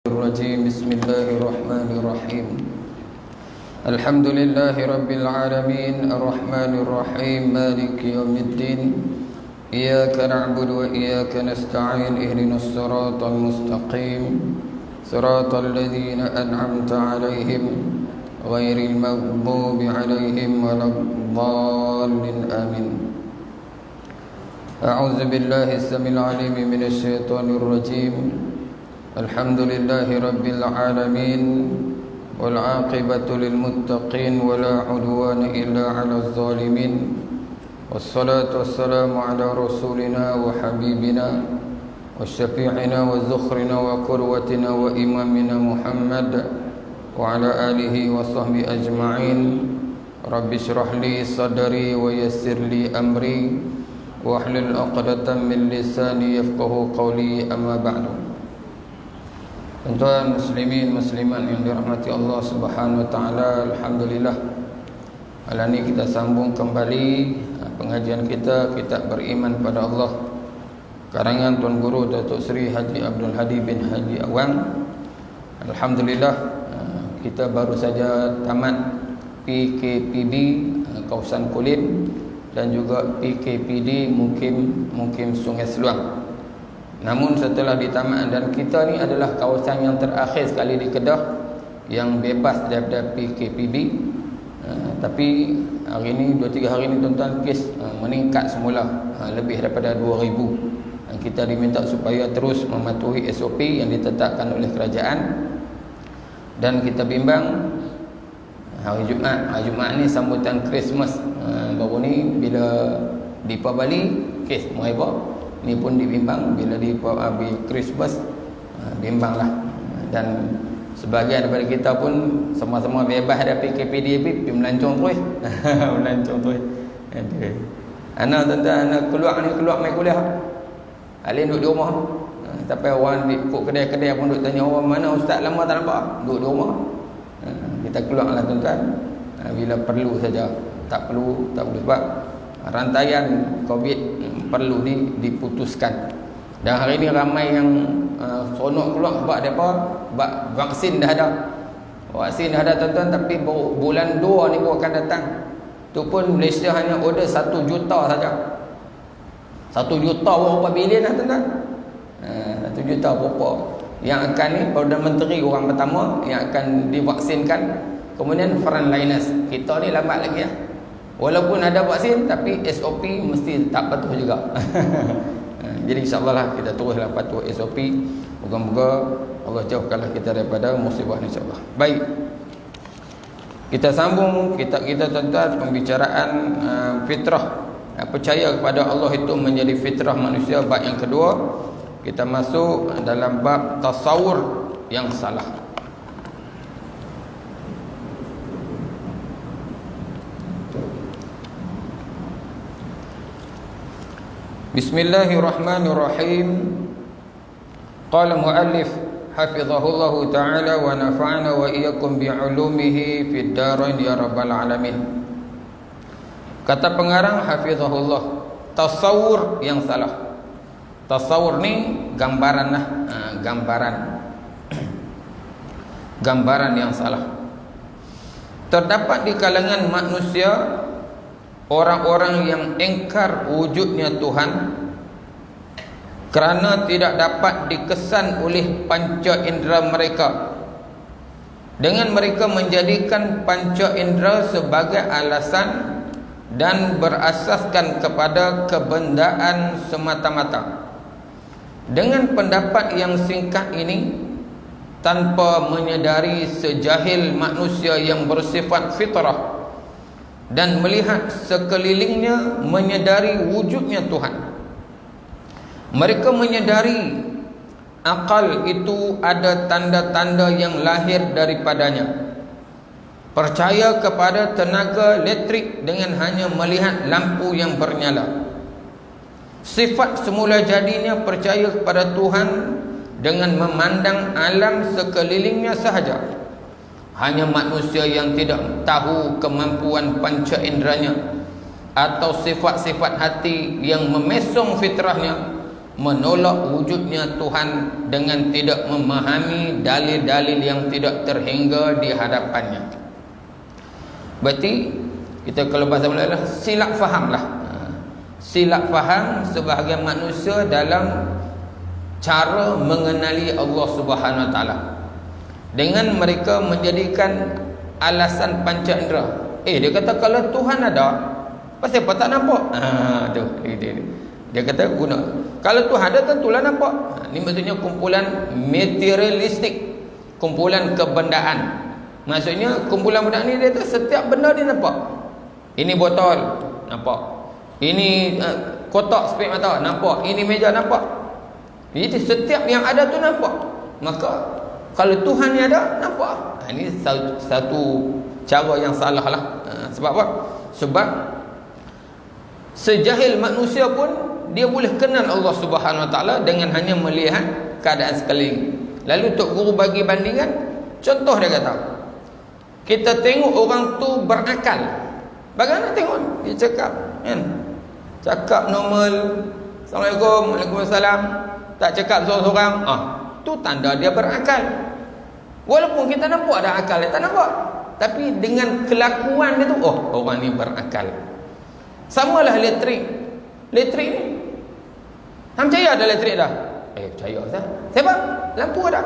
الرجيم بسم الله الرحمن الرحيم الحمد لله رب العالمين الرحمن الرحيم مالك يوم الدين إياك نعبد وإياك نستعين اهدنا الصراط المستقيم صراط الذين أنعمت عليهم غير المغضوب عليهم ولا الضالين آمين أعوذ بالله السميع العليم من الشيطان الرجيم الحمد لله رب العالمين والعاقبة للمتقين ولا عدوان إلا على الظالمين والصلاة والسلام على رسولنا وحبيبنا وشفيعنا وزخرنا وقدوتنا وإمامنا محمد وعلى آله وصحبه أجمعين رب اشرح لي صدري ويسر لي أمري واحلل عقدة من لساني يفقهوا قولي أما بعد. Tuan muslimin muslimat yang dirahmati Allah Subhanahu wa taala, alhamdulillah malam ini kita sambung kembali pengajian kita kitab Beriman pada Allah karangan Tuan Guru Datuk Seri Haji Abdul Hadi bin Haji Awang. Alhamdulillah kita baru saja tamat PKPB kawasan Kulit dan juga PKPD Mukim Sungai Seluang. Namun setelah ditamat, dan kita ni adalah kawasan yang terakhir sekali di Kedah yang bebas daripada PKPB. Tapi hari ni 2-3 hari ni tuan-tuan kes meningkat semula, lebih daripada 2,000. Kita diminta supaya terus mematuhi SOP yang ditetapkan oleh kerajaan. Dan kita bimbang hari Jumaat ni sambutan Christmas baru ni, bila Deepavali kes Muhaibah ni pun dibimbang, bila di Christmas bimbanglah. Dan sebahagian daripada kita pun sama-sama bebas dari PKPD pergi melancong terus. Melancong terus. Anak tuan-tuan, anak keluar main kuliah. Alin duduk di rumah. Sampai orang di kedai-kedai pun duduk tanya, orang mana ustaz lama tak nampak? Duduk di rumah. Kita keluarlah tuan-tuan bila perlu saja. Tak perlu sebab rantaian COVID perlu diputuskan. Dan hari ini ramai yang seronok keluar sebab apa? Sebab vaksin dah ada. Vaksin dah ada tuan-tuan, tapi bulan 2 ni baru akan datang. Tu pun Malaysia hanya order 1 juta saja. 1 juta berapa bilion lah tuan-tuan? 1 juta berapa yang akan ni Perdana Menteri orang pertama yang akan divaksinkan. Kemudian frontliners. Kita ni lambat lagi ya. Walaupun ada vaksin, tapi SOP mesti tak patuh juga. Jadi insyaAllah lah kita teruslah patuh SOP. Moga-moga Allah jauhkanlah kita daripada musibah insyaAllah. Baik, kita sambung kita tuan-tuan pembicaraan fitrah. Percaya kepada Allah itu menjadi fitrah manusia. Bab yang kedua, kita masuk dalam bab tasawur yang salah. Bismillahirrahmanirrahim. Qala muallif hafizahullahu ta'ala wa nafa'ana wa iyyakum bi'ulumihi fid darain ya rabbal alamin. Kata pengarang hafizahullah, tasawur yang salah. Tasawur ni gambaran lah, gambaran yang salah. Terdapat di kalangan manusia orang-orang yang engkar wujudnya Tuhan kerana tidak dapat dikesan oleh panca indera mereka, dengan mereka menjadikan panca indera sebagai alasan dan berasaskan kepada kebendaan semata-mata. Dengan pendapat yang singkat ini, tanpa menyedari sejahil manusia yang bersifat fitrah dan melihat sekelilingnya menyedari wujudnya Tuhan, mereka menyedari akal itu ada tanda-tanda yang lahir daripadanya. Percaya kepada tenaga elektrik dengan hanya melihat lampu yang bernyala. Sifat semula jadinya percaya kepada Tuhan dengan memandang alam sekelilingnya sahaja. Hanya manusia yang tidak tahu kemampuan panca inderanya atau sifat-sifat hati yang memesong fitrahnya menolak wujudnya Tuhan dengan tidak memahami dalil-dalil yang tidak terhingga di hadapannya. Berarti kita kalau bahasa Melayu lah, silap faham lah. Silap faham sebahagian manusia dalam cara mengenali Allah Subhanahu Wa Taala dengan mereka menjadikan alasan panca indera. Dia kata kalau Tuhan ada, pasal apa tak nampak? Dia kata guna. Kalau Tuhan ada tentulah nampak. Ini maksudnya kumpulan materialistik, kumpulan kebendaan. Maksudnya kumpulan benda ni dia tu setiap benda dia nampak. Ini botol, nampak. Ini kotak spek mata, nampak. Ini meja, nampak. Jadi setiap yang ada tu nampak. Maka kalau Tuhan ni ada, nampak. Ini satu cara yang salah lah. Sebab apa? Sebab sejahil manusia pun dia boleh kenal Allah Subhanahu Wa Taala dengan hanya melihat keadaan sekeliling. Lalu Tok Guru bagi bandingan. Contoh dia kata, kita tengok orang tu berakal. Bagaimana tengok? Dia cakap, kan? Cakap normal, Assalamualaikum, Waalaikumsalam. Tak cakap seorang-seorang, tu tanda dia berakal. Walaupun kita nampak ada akal, dia tak nampak. Tapi dengan kelakuan dia tu, orang ni berakal. Samalah elektrik. Elektrik ni, hang percaya ada elektrik dah? Percaya Ustaz. Sebab lampu ada.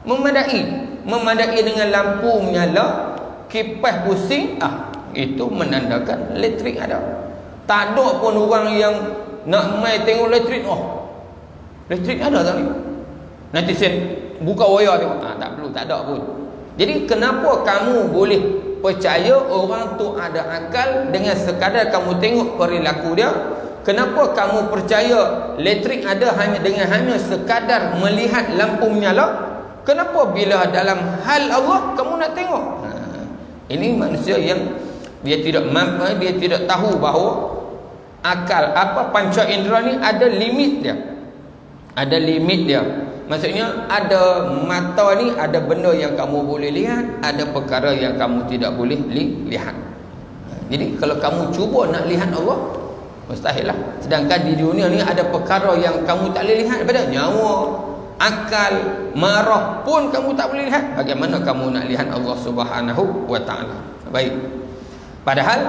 Memadai dengan lampu menyala, kipas pusing, itu menandakan elektrik ada. Tak ada pun orang yang nak mai tengok elektrik, elektrik ada tak ni? Nanti sen buka wayar tengok. Tak perlu, tak ada pun. Jadi kenapa kamu boleh percaya orang tu ada akal dengan sekadar kamu tengok perilaku dia? Kenapa kamu percaya elektrik ada hanya sekadar melihat lampu menyala? Kenapa bila dalam hal Allah kamu nak tengok? Ini manusia yang dia tidak mampu, dia tidak tahu bahawa akal panca indera ni ada limit dia. Ada limit dia. Maksudnya ada mata ni ada benda yang kamu boleh lihat, ada perkara yang kamu tidak boleh lihat. Jadi kalau kamu cuba nak lihat Allah, mustahil lah. Sedangkan di dunia ni ada perkara yang kamu tak boleh lihat. Pada nyawa, akal, marah pun kamu tak boleh lihat. Bagaimana kamu nak lihat Allah Subhanahu Wa Taala? Baik. Padahal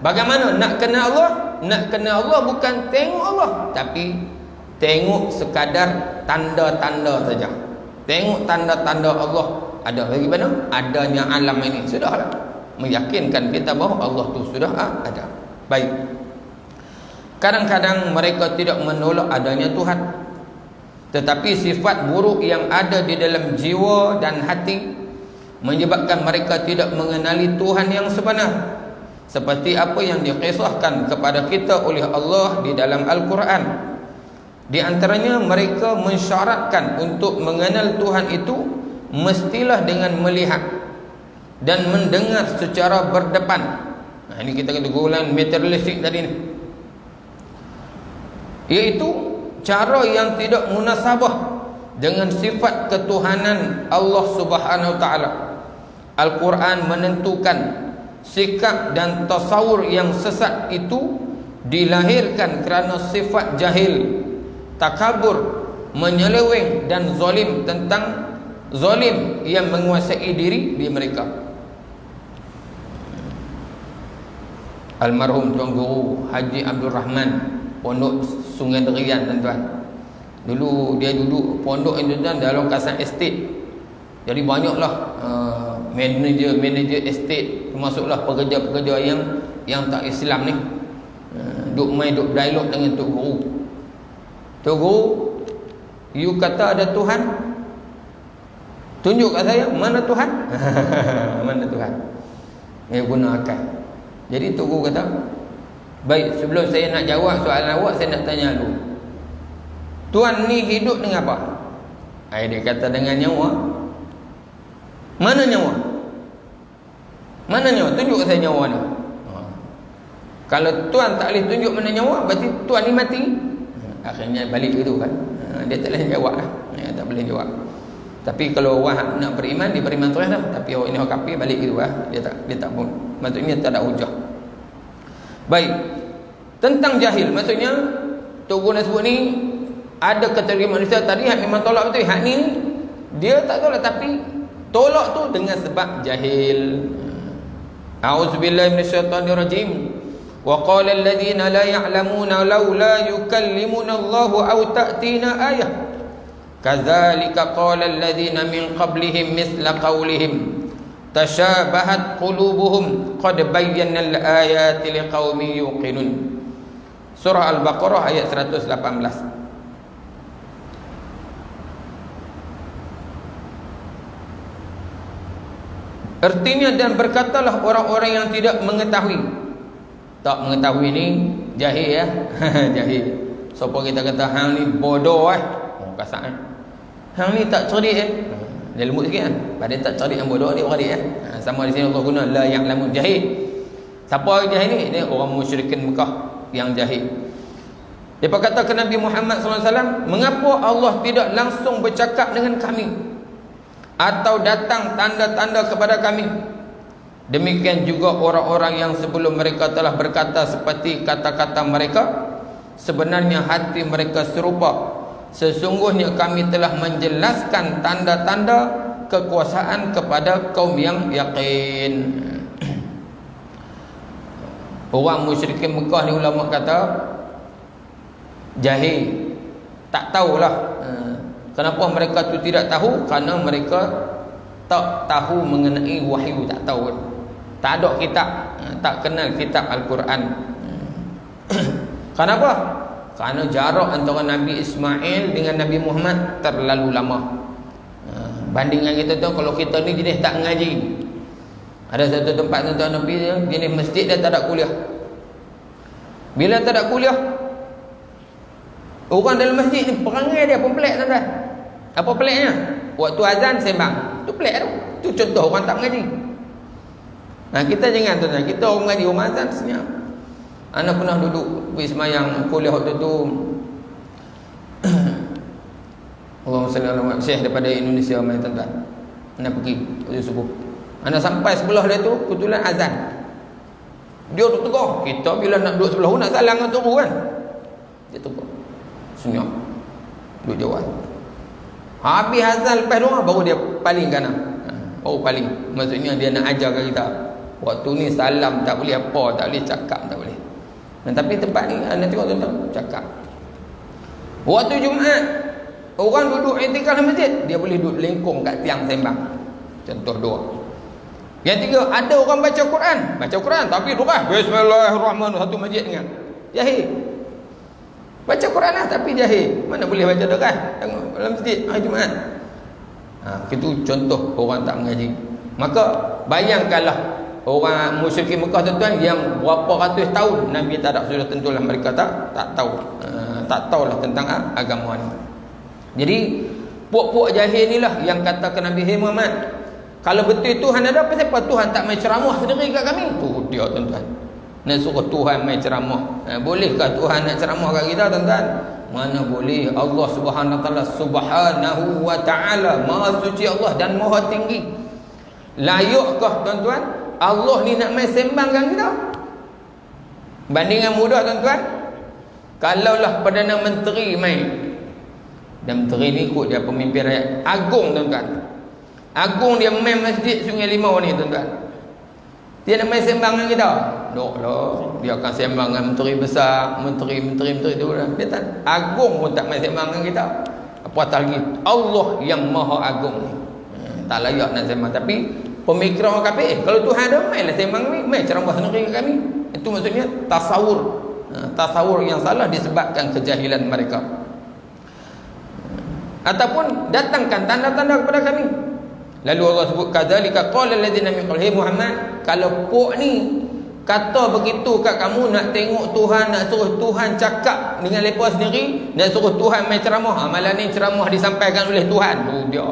bagaimana nak kenal Allah? Nak kenal Allah bukan tengok Allah, tapi tengok sekadar tanda-tanda saja. Tengok tanda-tanda Allah ada. Bagaimana? Adanya alam ini. Sudahlah. Meyakinkan kita bahawa Allah tu sudah ada. Baik. Kadang-kadang mereka tidak menolak adanya Tuhan, tetapi sifat buruk yang ada di dalam jiwa dan hati menyebabkan mereka tidak mengenali Tuhan yang sebenar, seperti apa yang dikisahkan kepada kita oleh Allah di dalam Al-Quran. Di antaranya mereka mensyaratkan untuk mengenal Tuhan itu mestilah dengan melihat dan mendengar secara berdepan. Ini kita kata golongan materialistik tadi ni, iaitu cara yang tidak munasabah dengan sifat ketuhanan Allah Subhanahu Wa Taala. Al-Quran menentukan sikap dan tasawur yang sesat itu dilahirkan kerana sifat jahil, takabur, menyeleweng dan zalim tentang zalim yang menguasai diri di mereka. Almarhum Tuan Guru Haji Abdul Rahman, Pondok Sungai Derian, tuan-tuan. Dulu dia duduk pondok itu dan dalam kawasan estate. Jadi banyaklah manager estate, termasuklah pekerja-pekerja yang tak Islam ni. Duk main duk dialog dengan Tok Guru. Tok Guru, you kata ada Tuhan, tunjuk kat saya mana Tuhan. Mana Tuhan? Guna akal. Jadi Tok Guru kata, baik, sebelum saya nak jawab soalan awak, saya nak tanya dulu, Tuhan ni hidup dengan apa? Dia kata dengan nyawa. Mana nyawa? Mana nyawa? Tunjuk kat saya nyawa ni. Kalau Tuhan tak boleh tunjuk mana nyawa, berarti Tuhan ni mati. Akhirnya balik itu kan. Dia tak boleh jawab lah. Tak boleh jawab. Tapi kalau orang nak beriman, dia beriman terus lah. Tapi orang ini orang kafir, balik itu lah. Dia tak pun. Maksudnya tak ada hujah. Baik. Tentang jahil, maksudnya Tok Guru nak sebut ni, Ada kategori manusia tadi yang memang tolak betul. Hak ni dia tak tolak, tapi tolak tu dengan sebab jahil. A'udzubillahi minasyaitonirrajim. Wa qala alladhina la ya'lamuna laula yukallimuna Allahu aw ta'tina ayah. Kadzalika qala alladhina min qablihim misla qawlihim tashabahat qulubuhum qad bayyana al-ayati liqaumin yuqinun. Surah Al-Baqarah ayat 118. Artinya, dan berkatalah orang-orang yang tidak mengetahui. Tak mengetahui ni jahil ya. Jahil. Siapa kita kata hang ni bodoh oh kasar hang ni tak cerdik dia lembut sikit kan. Pada tak cerdik yang bodoh dia orang dia sama di sini Allah guna la ya'lamun, jahil. Siapa jahil ni? Dia orang musyrikin Mekah yang jahil. Dia kata ke Nabi Muhammad SAW, mengapa Allah tidak langsung bercakap dengan kami atau datang tanda-tanda kepada kami? Demikian juga orang-orang yang sebelum mereka telah berkata seperti kata-kata mereka, sebenarnya hati mereka serupa. Sesungguhnya kami telah menjelaskan tanda-tanda kekuasaan kepada kaum yang yakin. Orang musyrikin Mekah ni ulama kata jahil, tak tahulah. Kenapa mereka tu tidak tahu? Kerana mereka tak tahu mengenai wahyu, tak tahu. Tak ada kitab, tak kenal kitab Al-Quran. Kenapa? Kerana jarak antara Nabi Ismail dengan Nabi Muhammad terlalu lama. Bandingan kita tu, kalau kita ni jenis tak ngaji, ada satu tempat tuan-tuan Nabi jenis masjid dia tak ada kuliah. Bila tak ada kuliah, orang dalam masjid ni perangai dia pun pelik tuan-tuan. Apa peliknya? Waktu azan sembang, tu pelik tu. Tu contoh orang tak mengaji. Nah, kita jangan tuan-tuan, kita orang mengaji, orang azan senyap. Anak pernah duduk pergi semayang kuliah waktu tu. Allahumma salli ala Muhammad, Syekh daripada Indonesia main tuan-tuan. Anak pergi waktu subuh. Anak sampai sebelah dia tu kebetulan azan. Dia duduk tegur. Kita bila nak duduk sebelah nak salam dengan tunggu kan. Dia tegur. Senyap. Duduk jawab. Habis azan lepas doa baru dia paling kanan. Baru paling. Maksudnya dia nak ajarkan kita. Waktu ni salam tak boleh apa, tak boleh cakap, tak boleh. Tapi tempat ni anda tengok tuan-tuan cakap. Waktu Jumaat orang duduk i'tikaf dalam masjid, dia boleh duduk lengkung kat tiang sembang. Contoh dua. Yang tiga, ada orang baca Quran tapi doa bismillahirrahmanirrahim satu masjid dengar. Jahil. Baca Quran lah tapi jahil. Mana boleh baca doa dalam masjid hari Jumaat. Itu contoh orang tak mengaji. Maka bayangkanlah orang musyrikin Mekah tuan-tuan yang berapa ratus tahun Nabi tak ada, sudah tentulah mereka tak tahu. Tak tahulah tentang agama ni. Jadi puak-puak jahil ni lah yang kata ke Nabi, "Hey Muhammad, kalau betul Tuhan ada, kenapa Tuhan tak main ceramah sendiri kat kami?" Tu dia tuan-tuan. Nak suruh Tuhan main ceramah. Bolehkah Tuhan nak ceramah kat kita tuan-tuan? Mana boleh. Allah Subhanahu wa ta'ala Maha suci Allah dan Maha tinggi. Layakkah tuan-tuan Allah ni nak main sembangkan kita? Bandingan mudah tuan-tuan, kalaulah Perdana Menteri main, dan menteri ni ikut dia pemimpin rakyat agung tuan-tuan, agung dia main masjid Sungai Limau ni tuan-tuan, dia nak main sembangkan kita? Tak lah, dia akan sembangkan menteri besar, menteri tu lah. Dia tak, agung pun tak main sembangkan kita, apatah lagi Allah yang Maha Agung ni. Tak layak nak sembang. Tapi pemikiran orang kafir, kalau Tuhan ada, mainlah sembang kami, main ceramah sendiri kami. Itu maksudnya tasawur. Tasawur yang salah disebabkan kejahilan mereka. Ataupun datangkan tanda-tanda kepada kami. Lalu Allah sebut kadzalika qala alladzina min qablihim Muhammad, kalau puak ni kata begitu kat kamu, nak tengok Tuhan, nak suruh Tuhan cakap dengan mereka sendiri, nak suruh Tuhan main ceramah. Amalan ni ceramah disampaikan oleh Tuhan. Tu dia.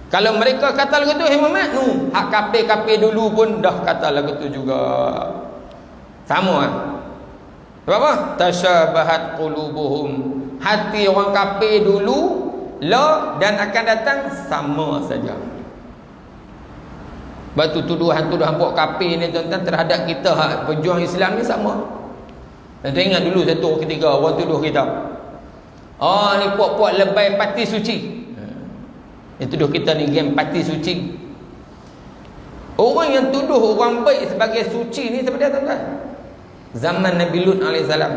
Kalau mereka kata lagu tu, "Hey Muhammad, hak kafir-kafir dulu pun dah kata lagu tu juga." Sama kan? Sebab apa? Tashabahat qulubuhum. Hati orang kafir dulu dan akan datang sama saja. Batu tuduhan-tuduhan buat kafir ni tuan-tuan terhadap kita pejuang Islam ni sama. Dan ingat dulu satu ketika orang tuduh kita, Oh, ni puak-puak lebay parti suci. Itu tuduh kita ni geng parti suci. Orang yang tuduh orang baik sebagai suci ni siapa dia, tuan-tuan? Zaman Nabi Lut alaihissalam.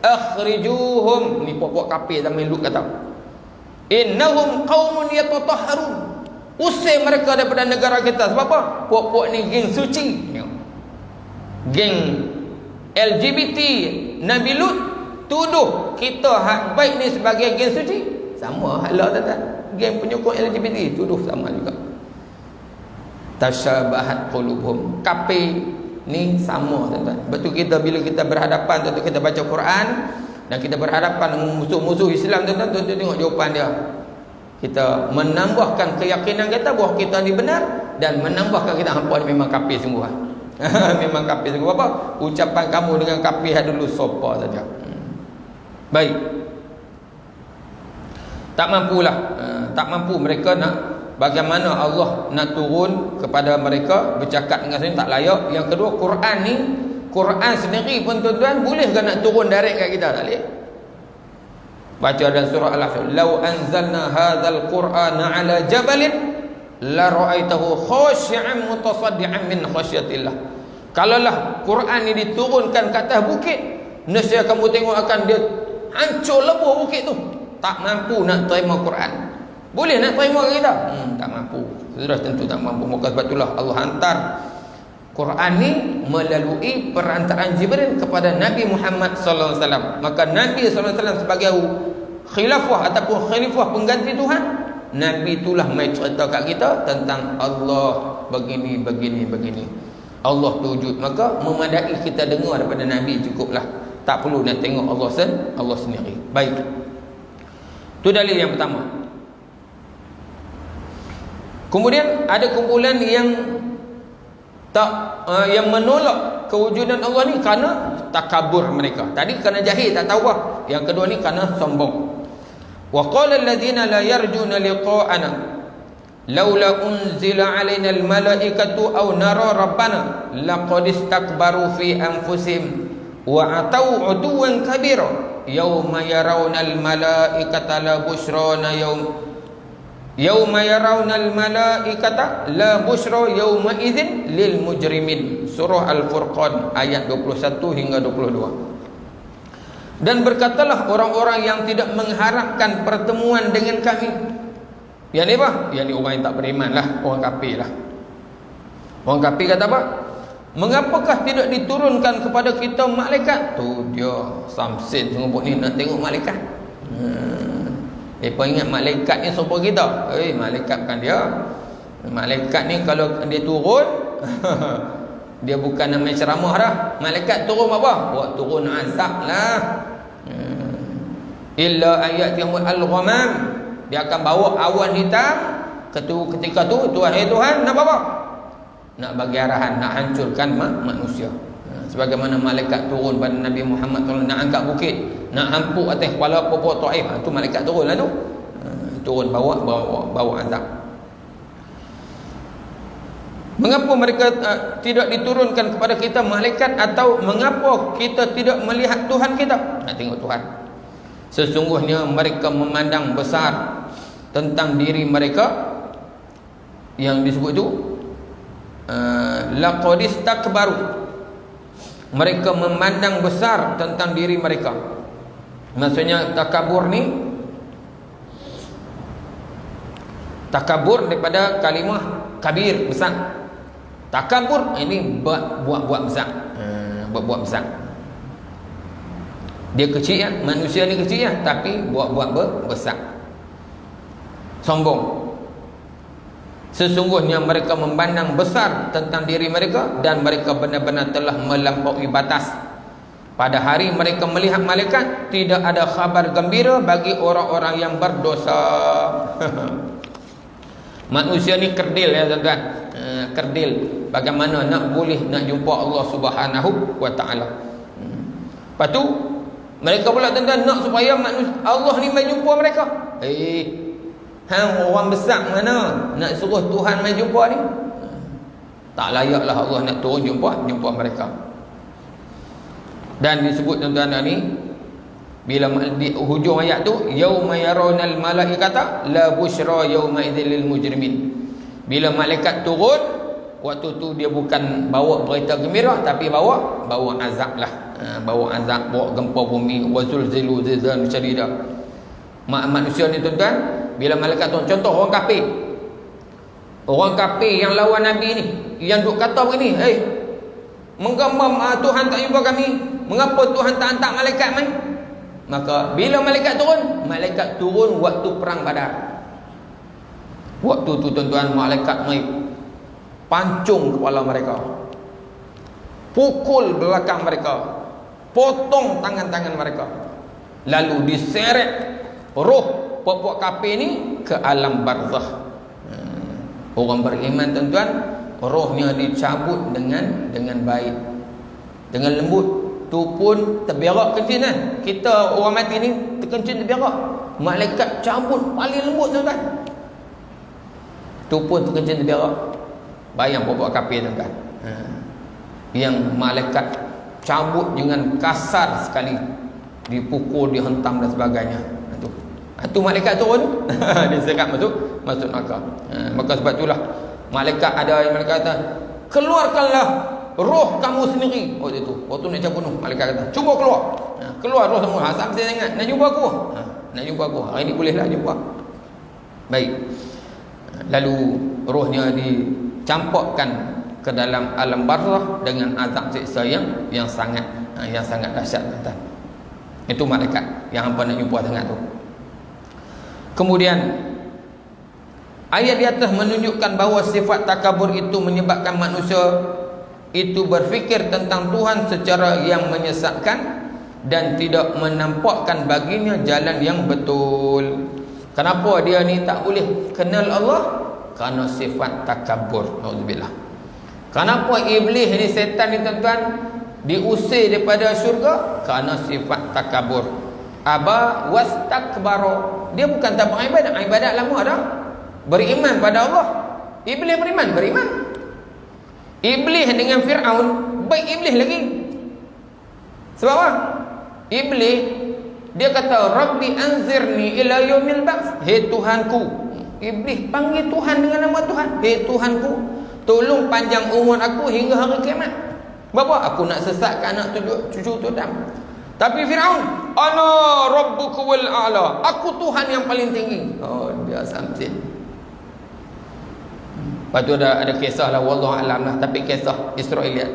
Akhrijuhum, ni puak-puak kafir zaman Lut kata. Innahum qaumun yatatahharun. Usir mereka daripada negara kita. Sebab apa? Puak-puak ni geng suci. Geng LGBT Nabi Lut tuduh kita hak baik ni sebagai geng suci. Sama hala tuan-tuan. Geng penyokong LGBT tuduh sama juga. Tasyabahat qulubuhum. Kafir ni sama tuan-tuan. Betul kita bila kita berhadapan, tuan-tuan, kita baca Quran dan kita berhadapan dengan musuh-musuh Islam, tuan-tuan, tuan-tuan tengok jawapan dia. Kita menambahkan keyakinan kita bahawa kita ni benar dan menambahkan kita hampa ni memang kafir sungguh. Memang kafir sungguh. Apa? Ucapan kamu dengan kafir dulu sopa saja. Baik. Tak mampulah. Tak mampu mereka nak, bagaimana Allah nak turun kepada mereka bercakap dengan sendiri, tak layak. Yang kedua, Quran ni, Quran sendiri pun tuan-tuan boleh ke nak turun direct kat kita? Tak boleh. Baca dalam surah Al-Ahzab, "Lau anzalna hadzal Qur'ana 'ala jabalin la ra'aitahu khashi'an mutasaddian min khasyatillah." Kalaulah Quran ni diturunkan ke atas bukit, nescaya kamu tengok akan dia hancur lebur bukit tu. Tak mampu nak terima Quran. Boleh nak terima ke kita? Tak mampu. Sudah tentu tak mampu. Maka sebab itulah Allah hantar Quran ni melalui perantaraan Jibril kepada Nabi Muhammad sallallahu alaihi wasallam. Maka Nabi sallallahu alaihi wasallam sebagai khilafah ataupun khalifah pengganti Tuhan, Nabi itulah mai cerita kat kita tentang Allah begini. Allah tu wujud. Maka memadai kita dengar daripada Nabi cukuplah. Tak perlu nak tengok Allah sendiri. Baik. Itu dalil yang pertama. Kemudian ada kumpulan yang yang menolak kewujudan Allah ni kerana takabur mereka. Tadi kerana jahil, tak tahu apa. Yang kedua ni kerana sombong. Wa qala allazina la yarjuna liqa'ana laula unzila alaina almalaikatu aw nara rabbana laqad istakbaru fi anfusihim wa atau uduwan kabira yauma yarawna almalaikata la bushrana yauma yarawna almalaikata la bushra yauma idzin lil mujrimin. Surah Al-Furqan ayat 21 hingga 22. Dan berkatalah orang-orang yang tidak mengharapkan pertemuan dengan kami. Yang ni apa? Yang ni orang yang tak beriman lah, orang kafir lah. Orang kafir kata apa? Mengapakah tidak diturunkan kepada kita malaikat? Tu dia Samsin tengok ni nak tengok malaikat. Mereka ingat malaikat ni siapa kita? Malaikat bukan dia. Malaikat ni kalau dia turun dia bukan nama ceramah dah. Malaikat turun apa? Buat turun azab lah. Illa ayat yang al-ghamam, dia akan bawa awan hitam. Ketika tu Tuhan nak apa? Nak bagi arahan, nak hancurkan manusia. Sebagaimana malaikat turun pada Nabi Muhammad SAW, nak angkat bukit, nak hampuk atas kepala pokok Taif. Tu malaikat turun lah tu. Turun bawa azab. Mengapa mereka tidak diturunkan kepada kita malaikat, atau mengapa kita tidak melihat Tuhan kita? Nak tengok Tuhan. Sesungguhnya mereka memandang besar tentang diri mereka. Yang disebut tu laqad istakbaru. Mereka memandang besar tentang diri mereka. Maksudnya takabur ni, takabur daripada kalimah kabir, besar. Takabur ini buat besar. Buat besar. Dia kecil ya, manusia ni kecil ya, tapi buat besar. Sombong. Sesungguhnya mereka memandang besar tentang diri mereka, dan mereka benar-benar telah melampaui batas. Pada hari mereka melihat malaikat, tidak ada khabar gembira bagi orang-orang yang berdosa. Manusia ni kerdil ya tuan-tuan. Kerdil. Bagaimana nak jumpa Allah Subhanahu wa taala. Lepas tu mereka pula tuan-tuan nak supaya Allah ni mai jumpa mereka. Orang besar mana nak suruh Tuhan mai jumpa ni? Tak layaklah Allah nak turun jumpa mereka. Dan disebut tuan-tuan ni, Bila di hujung ayat tu, yauma yarawna al-malaikata la busyra yauma idzil lil mujrimin. Bila malaikat turun, waktu tu dia bukan bawa berita gembira, tapi bawa azab lah. Bawa azab, bawa gempa bumi, wa zulzilu zilzalan syadida. Manusia ni tuan-tuan, bila malaikat turun, contoh orang kafir. Orang kafir yang lawan Nabi ni, yang duk kata begini, mengapa Tuhan tak jumpa kami? Mengapa Tuhan tak hantar malaikat mai? Maka bila malaikat turun waktu perang Badar. Waktu tu tuan-tuan, malaikat mai pancung kepala mereka, pukul belakang mereka, potong tangan-tangan mereka, lalu diseret roh puak-puak kafir ni ke alam barzakh. Orang beriman tuan-tuan, rohnya dicabut dengan baik, dengan lembut. Tu pun terberak kencing kan. Kita orang mati ni terkencing terberak, malaikat cabut paling lembut tuan-tuan. Tu pun terkencing terberak. Bayang puak-puak kafir tuan-tuan, yang malaikat cabut dengan kasar sekali, dipukul, dihentam dan sebagainya. Itu malaikat turun diserap masuk neraka. Maka sebab itulah malaikat ada yang mereka kata, keluarkanlah roh kamu sendiri. Waktu nak cabut bunuh, malaikat kata, cuba keluar. Keluar roh semua. Asal mesti ingat, nak jumpa aku. Nak jumpa aku. Hari ni bolehlah jumpa. Baik. Lalu rohnya dicampakkan ke dalam alam barzakh dengan azab siksa yang sangat dahsyat tuan-tuan. Itu malaikat yang hangpa nak jumpa sangat tu. Kemudian ayat di atas menunjukkan bahawa sifat takabur itu menyebabkan manusia itu berfikir tentang Tuhan secara yang menyesatkan dan tidak menampakkan baginya jalan yang betul. Kenapa dia ni tak boleh kenal Allah? Kerana sifat takabur. Nauzubillah. Kenapa iblis ni, setan ni tuan-tuan, diusir daripada syurga? Kerana sifat takabur. Aba wastakbara. Dia bukan tak beribadat, ibadat lama dah. Beriman pada Allah. Iblis beriman. Iblis dengan Fir'aun, baik iblis lagi. Sebab apa? Iblis dia kata, Rabbi anzirni ila yaumil ba'ts. Hei Tuhanku. Iblis panggil Tuhan dengan nama Tuhan. Hei Tuhanku, tolong panjang umur aku hingga hari kiamat. Bapa, aku nak sesatkan anak cucu tu Adam. Tapi Fir'aun, ana rabbuka wal a'la. Aku Tuhan yang paling tinggi. Oh, dia sampai. Lepas tu ada kisah lah, wallahu alam lah, tapi kisah Israeliat.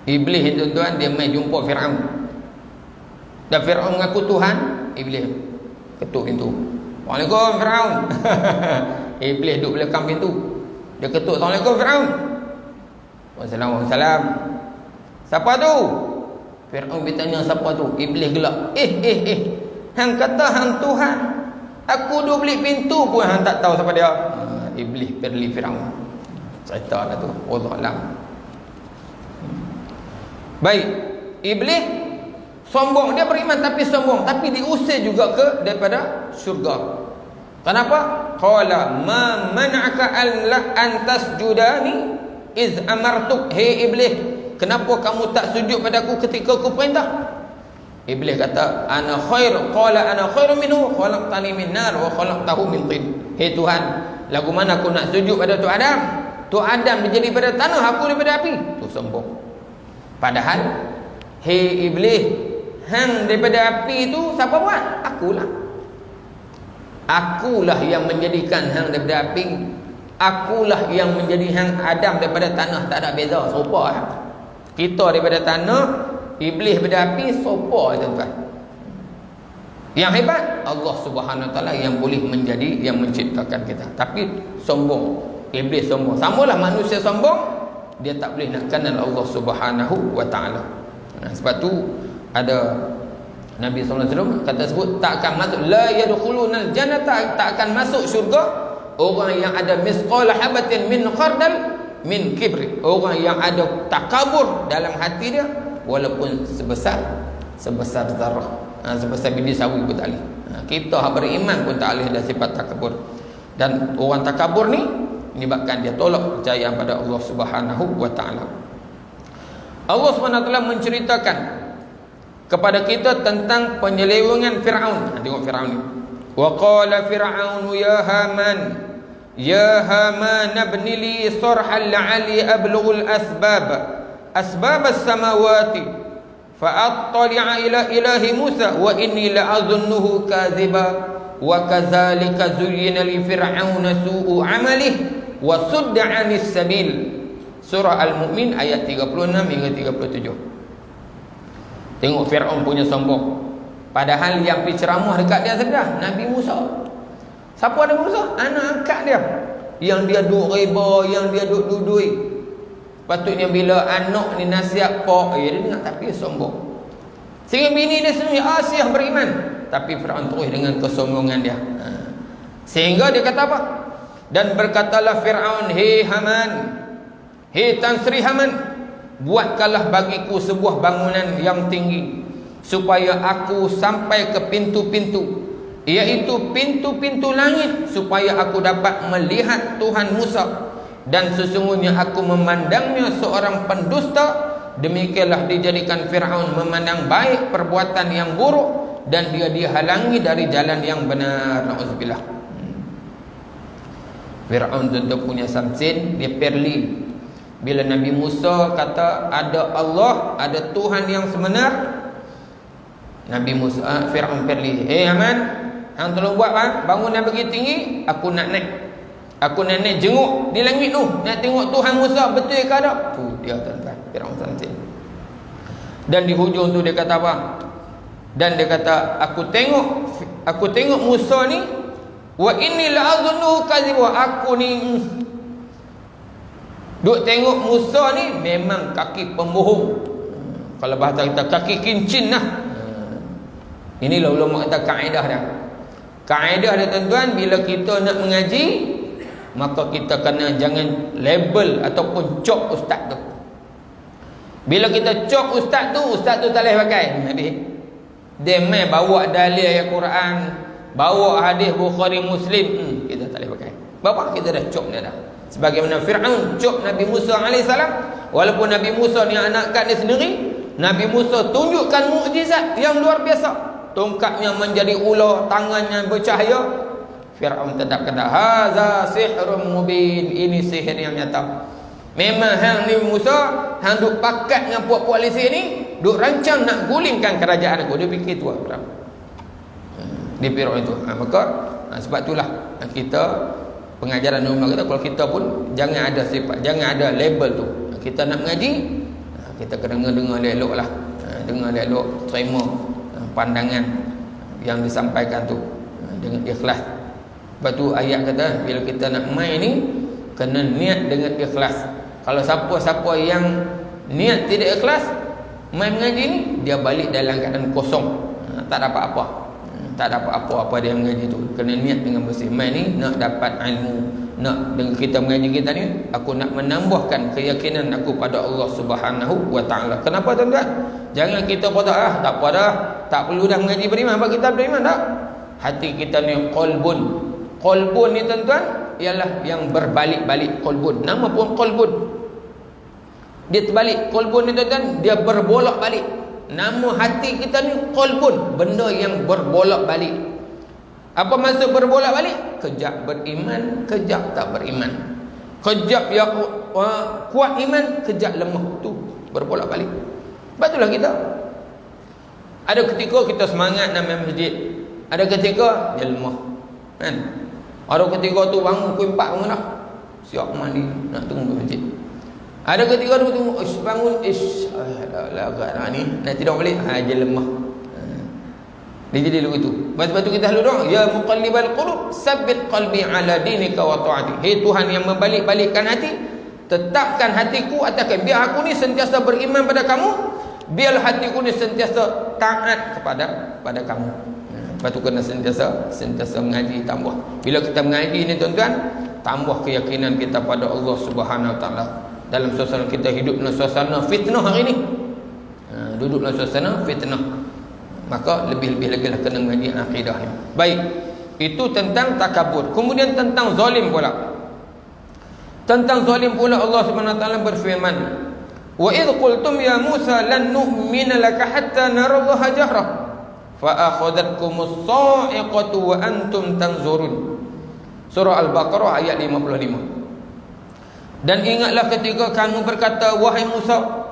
Iblis itu tuan, dia mai jumpa Fir'aun. Dan Fir'aun mengaku Tuhan. Iblis ketuk pintu. Waalaikumsalam Fir'aun. Iblis duduk belakang pintu. Dia ketuk, Assalamualaikum Fir'aun. Waalaikumsalam. Siapa tu? Fir'aun bertanya siapa tu. Iblis gelak. Hang kata hang Tuhan. Aku duduk beli pintu pun hang tak tahu siapa dia. Iblis perli Fir'aun. Cerita lah tu. Wallahu alam. Baik. Iblis sombong. Dia beriman tapi sombong. Tapi diusir juga daripada syurga. Kenapa? Qala ma man'aka an tasjudani iz amartuk. Hei Iblis, kenapa kamu tak sujud padaku ketika aku perintah? Iblis kata, ana khair. Qala ana khairu minhu, khalaqtani min nar wa khalaqtahu min tin. Hei Tuhan, lagu mana aku nak sujud pada Tok Adam? Tok Adam dia jadi daripada tanah, aku daripada api. Tu sombong. Padahal, hei Iblis, hang daripada api tu siapa buat? Akulah. Akulah yang menjadikan hang daripada api. Akulah yang menjadi hang Adam daripada tanah. Tak ada beza, serupa lah. Kita daripada tanah, Iblis daripada api, serupa tuan-tuan. Yang hebat Allah Subhanahu Wa Taala yang boleh menjadi, yang menciptakan kita. Tapi sombong, Iblis sombong. Samalah manusia sombong, dia tak boleh nak kenal Allah Subhanahu Wa Taala. Sebab tu ada Nabi SAW kata sebut, tak akan masuk, la yadkhulunal jannata, tak akan masuk syurga orang yang ada misqala habatin min khardal min kibri. Orang yang ada takabur dalam hati dia, walaupun sebesar zarah, sebesar biji sawi pun tak boleh. Kita beriman pun tak boleh ada sifat takabur. Dan orang takabur ni menyebabkan dia tolak kepercayaan pada Allah Subhanahu Wa Taala. Allah Subhanahu Wa Taala menceritakan kepada kita tentang penyelewengan Fir'aun. Tengok Fir'aun ni. Wa qala Fir'aun ya Haman ibni li sarhan la'alli ablughul asbab as-samawati fa'attali'a ila ilahi Musa wa inni la'adhunnuhu kadhiba wa kadzalika zuyyina li fir'auna su'u 'amalihi wa sudda 'anis sabil. Surah Al-Mu'min ayat 36 hingga 37. Tengok Fir'aun punya sombong. Padahal yang pergi ceramah dekat dia sedah Nabi Musa. Siapa Nabi Musa? Anak angkat dia. Yang dia duk riba, yang dia duk dudui. Patutnya bila anak ni nasihat pak, dia dengar tapi dia sombong. Sehingga bini dia sendiri Asiyah beriman, tapi Fir'aun terus dengan kesombongan dia. Sehingga dia kata apa? Dan berkatalah Fir'aun, hei Haman, hei Tan Sri Haman, buatkanlah bagiku sebuah bangunan yang tinggi supaya aku sampai ke pintu-pintu, iaitu pintu-pintu langit, supaya aku dapat melihat Tuhan Musa. Dan sesungguhnya aku memandangnya seorang pendusta. Demikianlah dijadikan Fir'aun memandang baik perbuatan yang buruk, dan dia dihalangi dari jalan yang benar. Na'udzubillah. Fir'aun tentu punya samsin, dia perli. Bila Nabi Musa kata ada Allah, ada Tuhan yang sebenar, Nabi Musa, Fir'aun perli. Haman, hang tolong buat bangun yang begitu tinggi, aku nak naik. Aku nak naik jenguk di langit tu, nak tengok Tuhan Musa betul ke ada. Tu dia tuan-tuan, Fir'aun samsin. Dan di hujung tu dia kata apa? Dan dia kata, aku tengok Musa ni, wa inni la'adhunnuhu kadhiba. Aku ni duk tengok Musa ni memang kaki pembohong. Kalau bahasa kita kaki kincin lah. Inilah ulama kata kaedah dia. Kaedah dia tuan-tuan, bila kita nak mengaji, maka kita kena jangan label ataupun cop ustaz tu. Bila kita cop ustaz tu tak boleh pakai. Habis dia main bawa dalil ayat Quran, bawa hadis Bukhari Muslim, kita tak boleh pakai. Bapak kita dah cop dia dah. Sebagaimana Fir'aun cop Nabi Musa AS. Walaupun Nabi Musa ni anak kat dia sendiri, Nabi Musa tunjukkan mukjizat yang luar biasa. Tongkatnya menjadi ular, tangannya bercahaya. Fir'aun tetap kata, haza sihrun mubin, ini sihir yang nyata. Memang hang ni Musa, hang duk pakat dengan puak-puak lisi ni, duk rancang nak gulingkan kerajaan aku. Dia fikir tu lah di Fir'aun itu. Maka sebab itulah kita pengajaran ulama kata, kalau kita pun jangan ada sifat, jangan ada label tu. Kita nak mengaji, kita kena dengar elok lah, dengar elok, terima pandangan yang disampaikan tu dengan ikhlas. Sebab tu ayat kata, bila kita nak main ni, kena niat dengan ikhlas. Kalau siapa-siapa yang niat tidak ikhlas, main mengaji ni, dia balik dalam keadaan kosong, tak dapat apa. Tak dapat apa-apa dia mengaji tu. Kena niat dengan bersih. Main ni nak dapat ilmu, nak dengan kita mengaji kita ni, aku nak menambahkan keyakinan aku pada Allah Subhanahu wa taala. Kenapa tuan-tuan? Jangan kita kata tak apa dah, tak perlu dah mengaji beriman, sebab kita beriman tak. Hati kita ni qalbun. Qalbun ni tuan-tuan ialah yang berbalik-balik. Qalbun, nama pun qalbun, dia terbalik. Qalbun ni tuan-tuan, dia berbolak-balik. Nama hati kita ni qalbun, benda yang berbolak-balik. Apa maksud berbolak-balik? Kejap beriman, kejap tak beriman. Kejap yang kuat iman, kejap lemah. Tu berbolak-balik. Sebab itulah kita, ada ketika kita semangat nak main masjid, ada ketika dia lemah, kan? Ada ketika tu bangun pukul 4 bangun dah, siap mandi nak tunggu masjid. Ada ketika tu tunggu, bangun agak ni nak tidur balik, dia lemah. Dia jadi begitu. Sebab tu kita selalu doa, ya muqallibal qulub sabbit qalbi ala dinika wa ta'ati. Hei Tuhan yang membalik-balikkan hati, tetapkan hatiku atas, biar aku ni sentiasa beriman pada kamu, biar hatiku ni sentiasa taat kepada kamu. Lepas tu kena sentiasa mengaji, tambah. Bila kita mengaji ni tuan-tuan, tambah keyakinan kita pada Allah Subhanahu Wa Taala. Dalam suasana kita hidup dalam suasana fitnah hari ni, duduk dalam suasana fitnah, maka lebih-lebih lagi lah kena mengaji akidah ni. Baik, itu tentang takabur. Kemudian tentang zalim pula. Tentang zalim pula Allah Subhanahu Wa Taala berfirman, Wa idh qultum ya Musa lan nu'mina laka hatta nara Allah jahrah fa akhadhatkumus sa'iqatu wa antum tanzurun. Surah Al-Baqarah ayat 55. Dan ingatlah ketika kamu berkata, wahai Musa,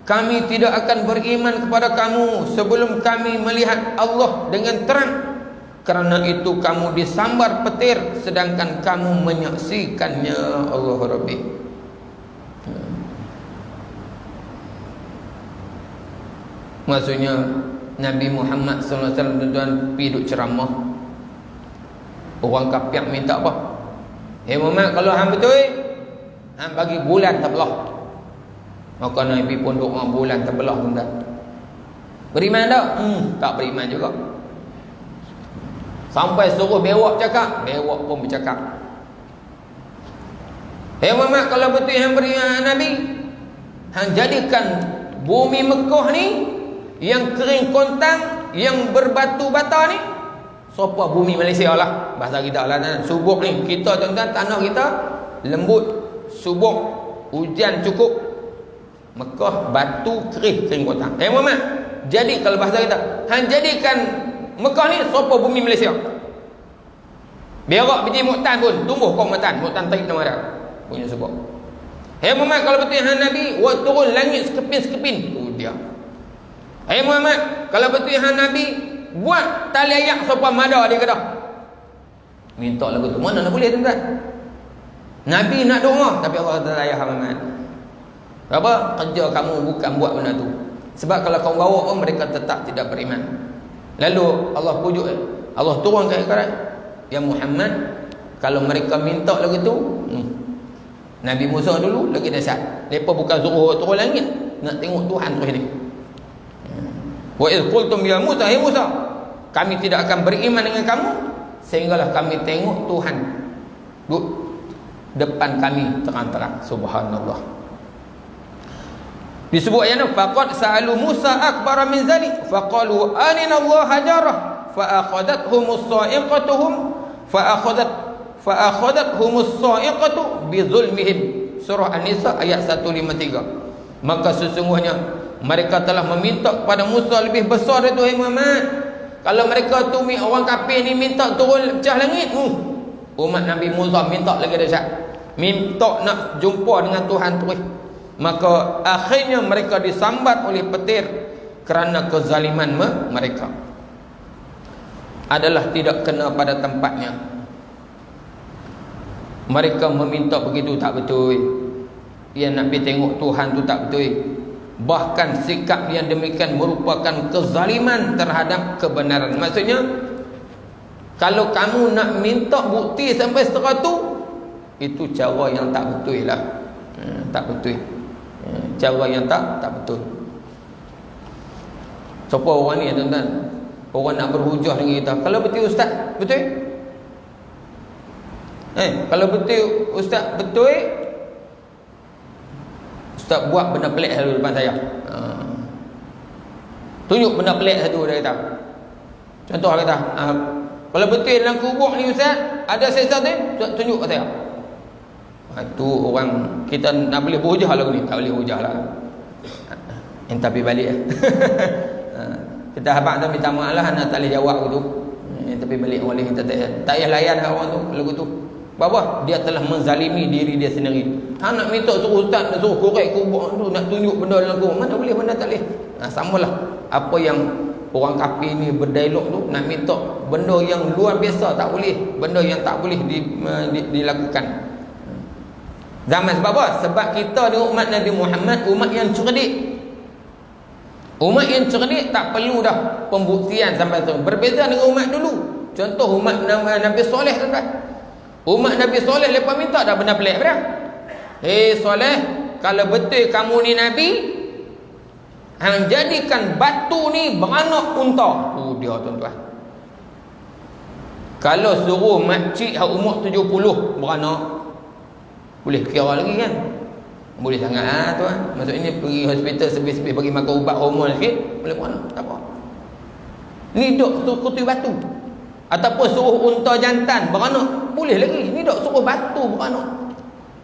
kami tidak akan beriman kepada kamu sebelum kami melihat Allah dengan terang. Kerana itu kamu disambar petir sedangkan kamu menyaksikannya. Allah Rabbi. Maksudnya Nabi Muhammad SAW tuan-tuan pergi duk ceramah. Orang kafir minta apa? Muhammad, kalau hang betul, hang bagi bulan terbelah. Maka Nabi pun doa bulan terbelah tuan-tuan. Beriman tak? Tak beriman juga. Sampai suruh bewak cakap, bewak pun bercakap. Muhammad, kalau betul hang beriman Nabi, hang jadikan bumi Mekah ni yang kering kontang, yang berbatu bata ni, sopa bumi Malaysia lah, bahasa kita lah. Subuk ni, kita tuan-tuan, tanah kita lembut, subuk, hujan cukup. Mekah batu kering kontang. Muhammad, jadi kalau bahasa kita, hang jadikan Mekah ni sopa bumi Malaysia. Berak biji muktan pun tumbuh kau muktan taib nama dia punya subuk. Muhammad, kalau betul hang Nabi, wa turun langit sekepin-sekepin. Dia. Muhammad, kalau betul hang Nabi, buat tali ayak sopa mada di Kedah. Minta lagu tu. Mana nak boleh tuan-tuan? Nabi nak doa, tapi Allah Taala ayah Muhammad. Apa? Kerja kamu bukan buat benda tu. Sebab kalau kau bawa pun mereka tetap tidak beriman. Lalu Allah pujuk, Allah turun ke akhirat. Ya Muhammad, kalau mereka minta lagu tu, Nabi Musa dulu lagi dahsyat. Mereka bukan suruh turun langit, nak tengok Tuhan terus ni. Wa idh qultum ya Musa, hai Musa, kami tidak akan beriman dengan kamu sehinggalah kami tengok Tuhan duduk depan kami terang-terang. Subhanallah. Disebut ayat ni, faqad sa'alu Musa akbar min zalik faqalu arina Allah hajarah fa akhadathum as-sa'iqatuhum fa akhadathum as-sa'iqatu bi zulmihim. Surah An-Nisa ayat 153. Maka sesungguhnya mereka telah meminta kepada Musa lebih besar itu. Muhammad, kalau mereka tu orang kafir ni minta turun pecah langit, umat Nabi Musa minta lagi dahsyat, minta nak jumpa dengan Tuhan terus. Maka akhirnya mereka disambat oleh petir kerana kezaliman mereka adalah tidak kena pada tempatnya. Mereka meminta begitu tak betul. Yang nak pergi tengok Tuhan tu tak betul. Bahkan sikap yang demikian merupakan kezaliman terhadap kebenaran. Maksudnya, kalau kamu nak minta bukti sampai seterah tu, itu cara yang tak betul lah. Tak betul. Cara yang tak betul. Siapa orang ni tuan-tuan? Orang nak berhujah dengan kita. Kalau betul ustaz, betul? Kalau betul ustaz, betul? Ustaz buat benda pelik satu depan saya. Tunjuk benda pelik satu dia kata. Contoh kata, kalau betul dalam kubur ni ustaz ada sesuatu ni, tunjuk kat saya. Itu orang kita nak boleh berhujah lagu ni, tak boleh hujah lah. Tapi balik kita habaq tu minta maaf lah, nak tak boleh jawab tu. Tapi balik boleh, kita tak payah layan orang tu lagu tu. Apa? Dia telah menzalimi diri dia sendiri. Hang nak minta suruh ustaz, nak suruh korek kubur tu, nak tunjuk benda dalam kubur, mana boleh, mana tak boleh. Samalah apa yang orang kafir ni berdialog tu, nak minta benda yang luar biasa tak boleh, benda yang tak boleh dilakukan. Zaman sebab apa? Sebab kita ni umat Nabi Muhammad, umat yang cerdik. Umat yang cerdik tak perlu dah pembuktian sampai tu. Berbeza dengan umat dulu. Contoh umat Nabi Soleh tuan-tuan. Umat Nabi Soleh lepas minta dah benda pelik dah. Soleh, kalau betul kamu ni Nabi, hang jadikan batu ni beranak unta. Tu dia tuan-tuan. Kalau suruh makcik umur 70 beranak, boleh kira lagi kan? Boleh sangat tuan. Maksudnya pergi hospital sebis-sebis bagi makan ubat hormon sikit, boleh beranak, tak apa. Ni dok kutu batu. Ataupun suruh unta jantan beranak, boleh lagi. Ni dok suruh batu beranak.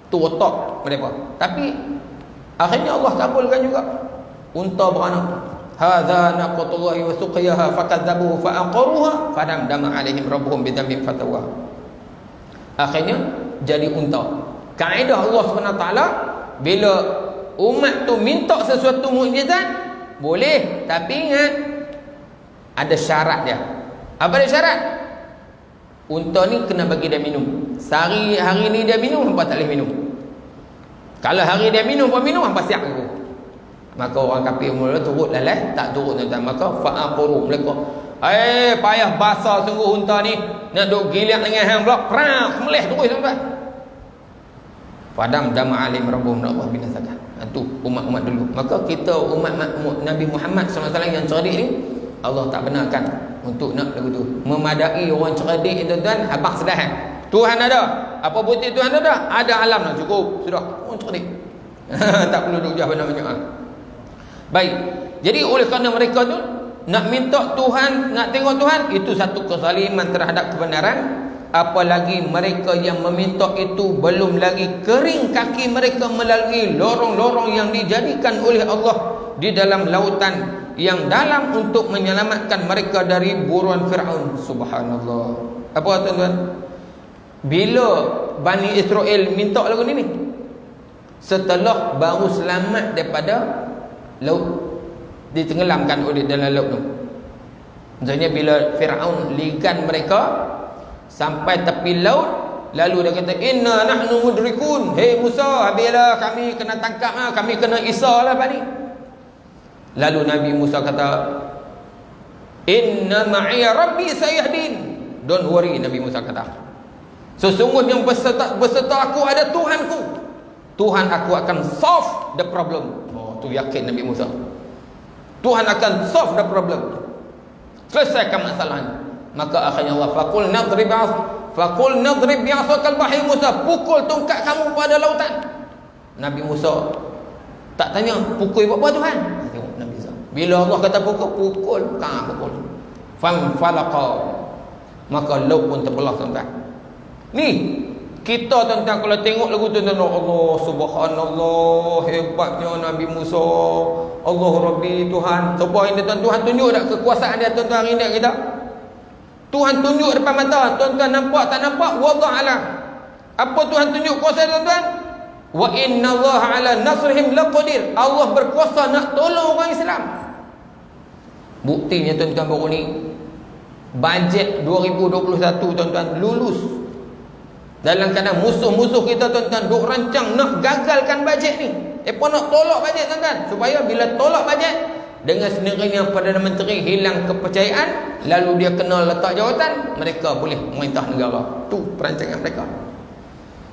Tu otak mereka. Tapi Akhirnya Allah kabulkan juga. Unta beranak. Hadza naqatullahi wa suqiyaha fakadzabuhu fa'aqaruha fadamdama alaihim rabbuhum bidzambihim fatawwa. Akhirnya jadi unta. Kaedah Allah SWT, bila umat tu minta sesuatu mukjizat, boleh, tapi ingat ada syarat dia. Apa dia syarat? Unta ni kena bagi dia minum. Sehari hari ni dia minum, hampa tak boleh minum. Kalau hari dia minum, hampa minum, hampa siap aku. Maka orang kafir mula turut lalai, tak turut tuan-tuan. Maka fa'aquru mereka, payah basah sungguh unta ni, nak duk giliak dengan hang pula, perang sembelih terus tuan-tuan. Padam dama alim rabbuhum, Allah binasakan. Itu umat-umat dulu. Maka kita umat Nabi Muhammad SAW yang cerdik ni, Allah tak benarkan untuk nak lagu tu. Memadai orang cerdik tuan-tuan, habaq sedah. Tuhan ada. Apa bukti Tuhan ada? Ada alam dah, cukup. Sudah. Orang cerdik. Tak perlu duk jauh banyak-banyak. Baik. Jadi oleh kerana mereka tu nak minta Tuhan, nak tengok Tuhan, itu satu kezaliman terhadap kebenaran. Apalagi mereka yang meminta itu belum lagi kering kaki mereka melalui lorong-lorong yang dijadikan oleh Allah di dalam lautan yang dalam untuk menyelamatkan mereka dari buruan Fir'aun. Subhanallah. Apa tuan-tuan? Bila Bani Israel minta lagu ni, setelah baru selamat daripada laut, ditenggelamkan oleh dalam laut tu. Maksudnya bila Fir'aun ligan mereka sampai tepi laut, lalu dia kata, inna nahnu mudrikun. Hei Musa, habislah kami kena tangkap, kami kena isar lah Bani. Lalu Nabi Musa kata, inna ma'iya rabbi sayahdin. Don't worry, Nabi Musa kata, sesungguhnya beserta aku ada Tuhanku. Tuhan aku akan solve the problem. Oh, tu yakin Nabi Musa. Tuhan akan solve the problem, selesaikan masalahnya. Maka akhirnya Allah, faqul nadrib bi'asakal bahri. Musa, pukul tongkat kamu pada lautan. Nabi Musa tak tanya, pukul buat apa Tuhan? Tengok Nabi Musa, bila Allah kata pukul, pukul. Fanfalaqa, maka laut pun terbelah tuan-tuan. Ni kita tuan-tuan kalau tengok lagu tuan-tuan, Allah subhanallah, hebatnya Nabi Musa, Allah Rabbi, Tuhan. Supaya Tuhan tunjuk tak kekuasaan dia tuan-tuan hari ni kita? Tuhan tunjuk depan mata, tuan-tuan nampak tak nampak, wallah'alam. Apa Tuhan tunjuk kuasa tuan-tuan? Wa innallaha ala nasrihim laqadir. Allah berkuasa nak tolong orang Islam. Buktinya tuan-tuan baru ni, bajet 2021 tuan-tuan lulus. Dalam keadaan musuh-musuh kita tuan-tuan duk rancang nak gagalkan bajet ni. Mereka nak tolak bajet tuan-tuan, supaya bila tolak bajet, dengan sendirinya Perdana Menteri hilang kepercayaan, lalu dia kena letak jawatan, mereka boleh memerintah negara. Tu perancangan mereka.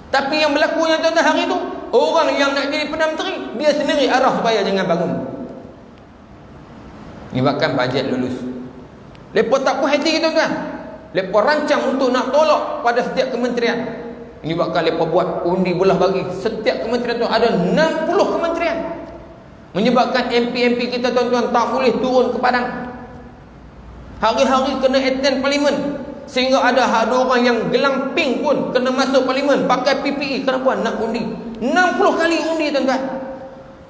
Tapi yang berlakunya tuan-tuan hari tu, orang yang nak jadi Perdana Menteri, dia sendiri arah supaya jangan bangun. Menyebabkan bajet lulus. Mereka tak puas hati tuan-tuan. Mereka rancang untuk nak tolak pada setiap kementerian. Menyebabkan mereka buat undi belah bagi. Setiap kementerian tu ada 60 kementerian. Menyebabkan MP-MP kita tuan-tuan tak boleh turun ke padang. Hari-hari kena attend parlimen. Sehingga ada orang yang gelang pink pun kena masuk parlimen pakai PPE. Kenapa? Nak undi. 60 kali undi tuan-tuan.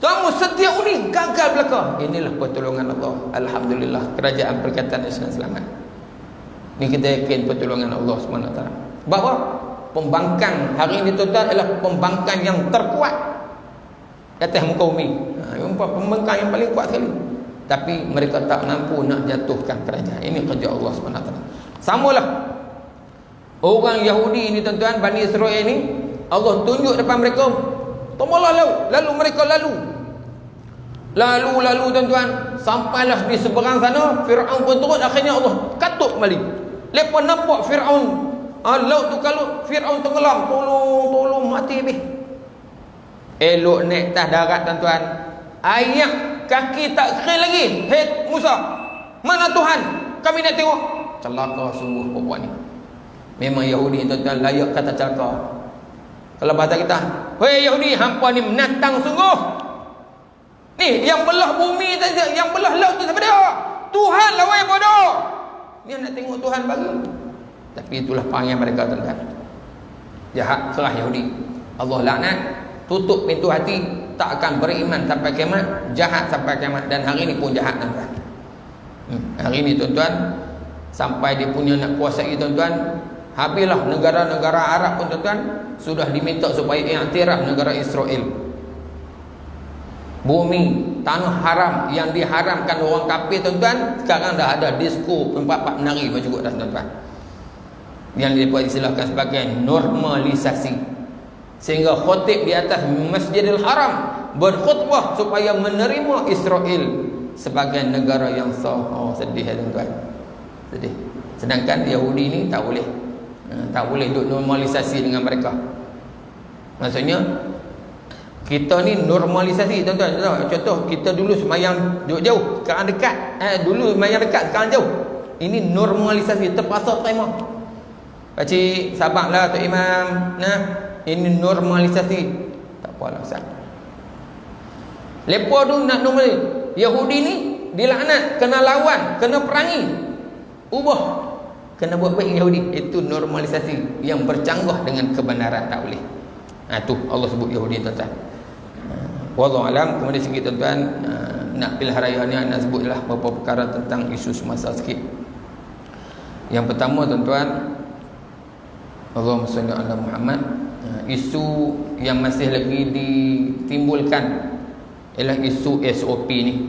Semua setiap undi gagal belaka. Inilah pertolongan Allah. Alhamdulillah, kerajaan Perikatan Nasional selamat. Ni kita yakin pertolongan Allah SWT. Bahawa pembangkang hari ini tuan-tuan adalah pembangkang yang terkuat atas muka bumi. Pembangkang yang paling kuat sekali. Tapi mereka tak mampu nak jatuhkan kerajaan. Ini kerja Allah SWT. Samalah orang Yahudi ini tuan-tuan, Bani Israel ini, Allah tunjuk depan mereka, tomalah lalu mereka lalu tuan-tuan, sampailah di seberang sana, Fir'aun pun turun. Akhirnya Allah katuk kembali. Mereka nampak Fir'aun, laut tu kalau Fir'aun tenggelam, tolong mati habis. Elok naik atas darat tuan-tuan, ayak kaki tak kering lagi. Hei Musa, mana Tuhan? Kami nak tengok. Celaka sungguh perempuan ni. Memang Yahudi tuan-tuan layak kata celaka. Kalau bahasa kita, hei Yahudi, hampa ni menantang sungguh. Ni yang belah bumi tadi, yang belah laut tu siapa dia? Tuhan lah wahai bodoh. Dia nak tengok Tuhan bagi. Tapi itulah perangai mereka tuan-tuan. Jahat, serah Yahudi. Allah laknat. tutup pintu hati, tak akan beriman sampai kiamat, jahat sampai kiamat. Dan hari ini pun jahat, tuan-tuan. Hari ini, tuan-tuan, sampai dia punya nak kuasai, tuan-tuan, habislah negara-negara Arab pun, tuan-tuan, sudah diminta supaya iktiraf negara Israel. Bumi, tanah haram yang diharamkan orang kafir, tuan-tuan, sekarang dah ada disko tempat menari macam dah, tuan-tuan, yang diistilahkan sebagai normalisasi. Sehingga khatib di atas Masjidil Haram berkhutbah supaya menerima Israel sebagai negara yang sah. Oh, sedih, tuan-tuan. Sedih. Sedangkan Yahudi ni tak boleh. Tak boleh duk normalisasi dengan mereka. Maksudnya kita ni normalisasi, tuan-tuan. Contoh kita dulu semayang jauh, sekarang dekat. Dulu semayang dekat, sekarang jauh. Ini normalisasi, terpaksa terima. Pakcik, sabarlah Tok Imam. Nah, ini normalisasi. Tak apalah, Ustaz. Lepas tu nak normal. Yahudi ni dilaknat, kena lawan, kena perangi. Ubah, kena buat baik Yahudi. Itu normalisasi yang bercanggah dengan kebenaran, tak boleh. Tu Allah sebut Yahudi, tuan-tuan. Wallahu alam. Kemudian sikit, tuan-tuan, nak pilihan raya ni nak sebutlah beberapa perkara tentang isu semasa sikit. Yang pertama, tuan-tuan, Allahumma salli ala Muhammad. Isu yang masih lagi ditimbulkan ialah isu SOP ni.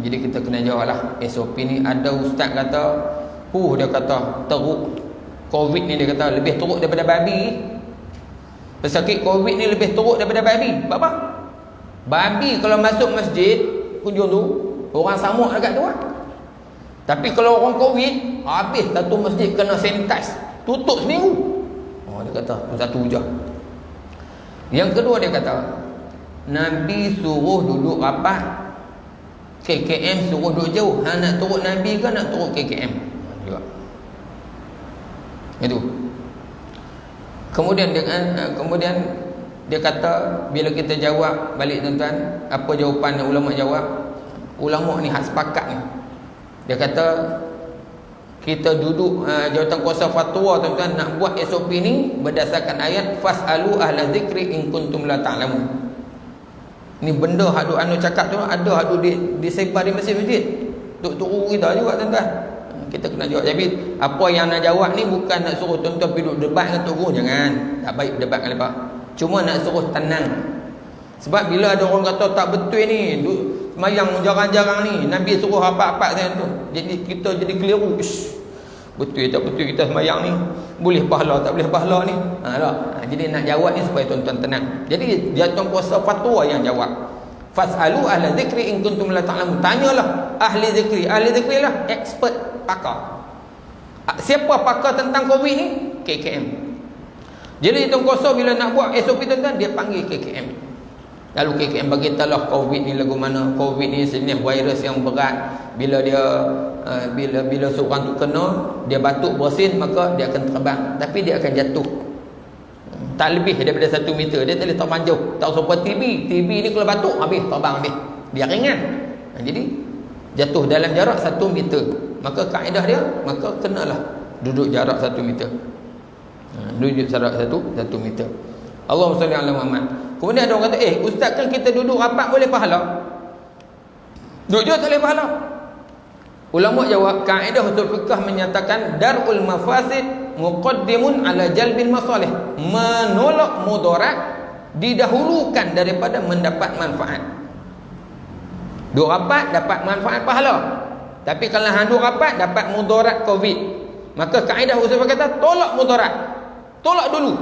Jadi kita kena jawablah SOP ni. Ada ustaz kata, dia kata teruk COVID ni, dia kata lebih teruk daripada babi. Pesakit COVID ni lebih teruk daripada babi. Apa? Babi kalau masuk masjid kunjung tu, orang samuk dekat tu lah. Tapi kalau orang COVID, habis satu masjid kena sanitize, tutup seminggu. Dia kata satu hujah. Yang kedua, dia kata Nabi suruh duduk rapat, KKM suruh duduk jauh. Nak turut Nabi ke nak turut KKM? Juga. Itu. Kemudian dia kata, bila kita jawab balik, tuan-tuan, apa jawapan ulama jawab? Ulama ni hak sepakat ni. Dia kata kita duduk jawatan kuasa fatwa, tuan-tuan, nak buat SOP ni berdasarkan ayat fasalu ahla zikri in kuntum la ta'lamun. Ni benda hak duk anu cakap tu, ada hak duk disebar di masjid-masjid. Tok-tok kita juga, tuan-tuan. Kita kena jawab. Jadi apa yang nak jawab ni bukan nak suruh tuan-tuan pergi duduk debat dengan tok guru, jangan. Tak baik debat dengan lepas. Cuma nak suruh tenang. Sebab bila ada orang kata tak betul ni, semayang jarang-jarang ni, Nabi suruh apa-apa saya tu, jadi kita jadi keliru. Betul tak betul kita semayang ni, boleh pahala tak boleh pahala ni. Jadi nak jawab ni supaya tuan-tuan tenang. Jadi dia tuan kuasa fatwa yang jawab. Fasalu ahla zikri in kuntum la ta'lamun. Tanyalah ahli zikri. Ahli zikri lah expert, pakar. Siapa pakar tentang COVID ni? KKM. Jadi tuan kuasa bila nak buat SOP, tuan-tuan, dia panggil KKM. Lalu KKM bagi tahu COVID ni lagu mana. COVID ni sebenarnya virus yang berat. Bila dia bila seorang tu kena, dia batuk bersin, maka dia akan terbang, tapi dia akan jatuh tak lebih daripada 1 meter. Dia tak boleh terbang jauh. Tak seperti TB ni kalau batuk habis terbang habis. Dia ringan. Jadi jatuh dalam jarak 1 meter. Maka kaedah dia, maka kenalah duduk jarak 1 meter. Duduk jarak 1 meter. Allahumma salli ala Muhammad. Kemudian ada orang kata, ustaz, kan kita duduk rapat boleh pahala? Duduk je tak boleh pahala. Ulama jawab, kaedah usul fiqh menyatakan darul mafasid muqaddimun ala jalbil masalih. Menolak mudarat didahulukan daripada mendapat manfaat. Duduk rapat dapat manfaat pahala. Tapi kalau duduk rapat dapat mudarat COVID, maka kaedah usul fiqh kata tolak mudarat. Tolak dulu.